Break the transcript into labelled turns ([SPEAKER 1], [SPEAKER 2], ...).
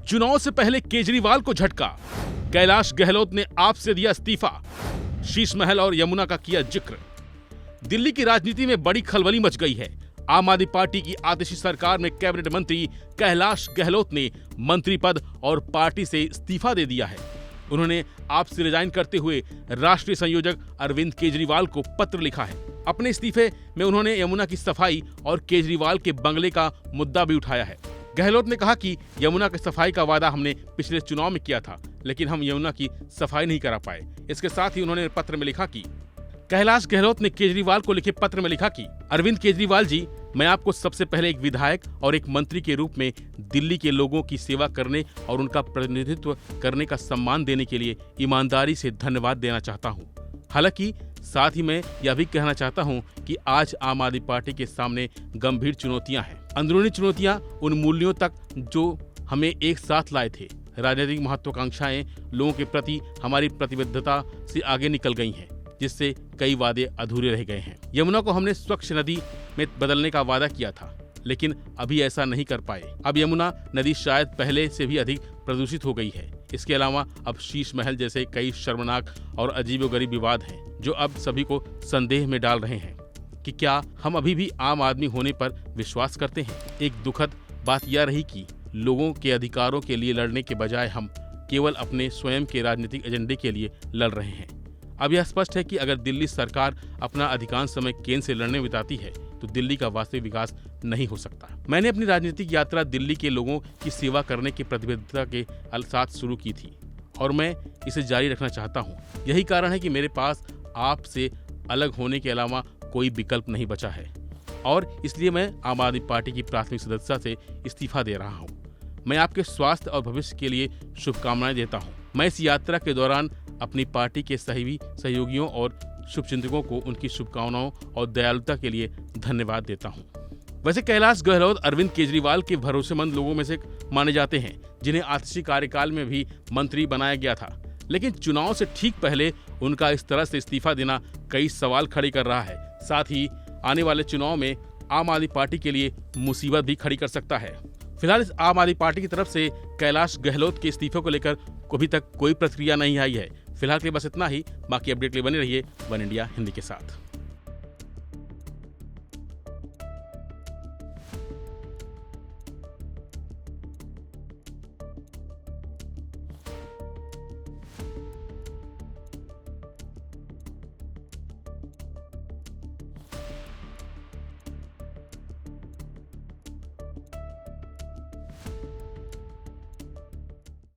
[SPEAKER 1] चुनाव से पहले केजरीवाल को झटका, कैलाश गहलोत ने आप से दिया इस्तीफा, शीश महल और यमुना का किया जिक्र। दिल्ली की राजनीति में बड़ी खलबली मच गई है। आम आदमी पार्टी की आतिशी सरकार में कैबिनेट मंत्री कैलाश गहलोत ने मंत्री पद और पार्टी से इस्तीफा दे दिया है। उन्होंने आप से रिजाइन करते हुए राष्ट्रीय संयोजक अरविंद केजरीवाल को पत्र लिखा है। अपने इस्तीफे में उन्होंने यमुना की सफाई और केजरीवाल के बंगले का मुद्दा भी उठाया है। गहलोत ने कहा कि यमुना की सफाई का वादा हमने पिछले चुनाव में किया था, लेकिन हम यमुना की सफाई नहीं करा पाए। इसके साथ ही उन्होंने पत्र में लिखा कि कैलाश गहलोत ने केजरीवाल को लिखे पत्र में लिखा कि अरविंद केजरीवाल जी, मैं आपको सबसे पहले एक विधायक और एक मंत्री के रूप में दिल्ली के लोगों की सेवा करने और उनका प्रतिनिधित्व करने का सम्मान देने के लिए ईमानदारी से धन्यवाद देना चाहता हूं। हालांकि साथ ही मैं यह भी कहना चाहता हूं कि आज आम आदमी पार्टी के सामने गंभीर चुनौतियां हैं। अंदरूनी चुनौतियां उन मूल्यों तक जो हमें एक साथ लाए थे। राजनीतिक महत्वाकांक्षाएं लोगों के प्रति हमारी प्रतिबद्धता से आगे निकल गई हैं, जिससे कई वादे अधूरे रह गए हैं। यमुना को हमने स्वच्छ नदी में बदलने का वादा किया था, लेकिन अभी ऐसा नहीं कर पाए। अब यमुना नदी शायद पहले से भी अधिक प्रदूषित हो गई है। इसके अलावा अब शीश महल जैसे कई शर्मनाक और अजीबोगरीब विवाद हैं, जो अब सभी को संदेह में डाल रहे हैं कि क्या हम अभी भी आम आदमी होने पर विश्वास करते हैं। एक दुखद बात यह रही कि लोगों के अधिकारों के लिए लड़ने के बजाय हम केवल अपने स्वयं के राजनीतिक एजेंडे के लिए लड़ रहे हैं। अब यह स्पष्ट है कि अगर दिल्ली सरकार अपना अधिकांश समय केंद्र से लड़ने बिताती है तो दिल्ली का वास्तविक विकास नहीं हो सकता। मैंने अपनी राजनीतिक यात्रा दिल्ली के लोगों की सेवा करने की प्रतिबद्धता के साथ शुरू की थी और मैं इसे जारी रखना चाहता हूँ। यही कारण है कि मेरे पास आपसे अलग होने के अलावा कोई विकल्प नहीं बचा है और इसलिए मैं आम आदमी पार्टी की प्राथमिक सदस्यता से इस्तीफा दे रहा हूँ। मैं आपके स्वास्थ्य और भविष्य के लिए शुभकामनाएं देता हूँ। मैं इस यात्रा के दौरान अपनी पार्टी के सहयोगियों और शुभचिंतकों को उनकी शुभकामनाओं और दयालुता के लिए धन्यवाद देता हूं। वैसे कैलाश गहलोत अरविंद केजरीवाल के भरोसेमंद लोगों में से माने जाते हैं, जिन्हें आतिशी कार्यकाल में भी मंत्री बनाया गया था। लेकिन चुनाव से ठीक पहले उनका इस तरह से इस्तीफा देना कई सवाल खड़े कर रहा है। साथ ही आने वाले चुनाव में आम आदमी पार्टी के लिए मुसीबत भी खड़ी कर सकता है। फिलहाल इस आम आदमी पार्टी की तरफ से कैलाश गहलोत के इस्तीफे को लेकर अभी तक कोई प्रतिक्रिया नहीं आई है। फिलहाल के लिए बस इतना ही। बाकी अपडेट के लिए बने रहिए वन इंडिया हिंदी के साथ।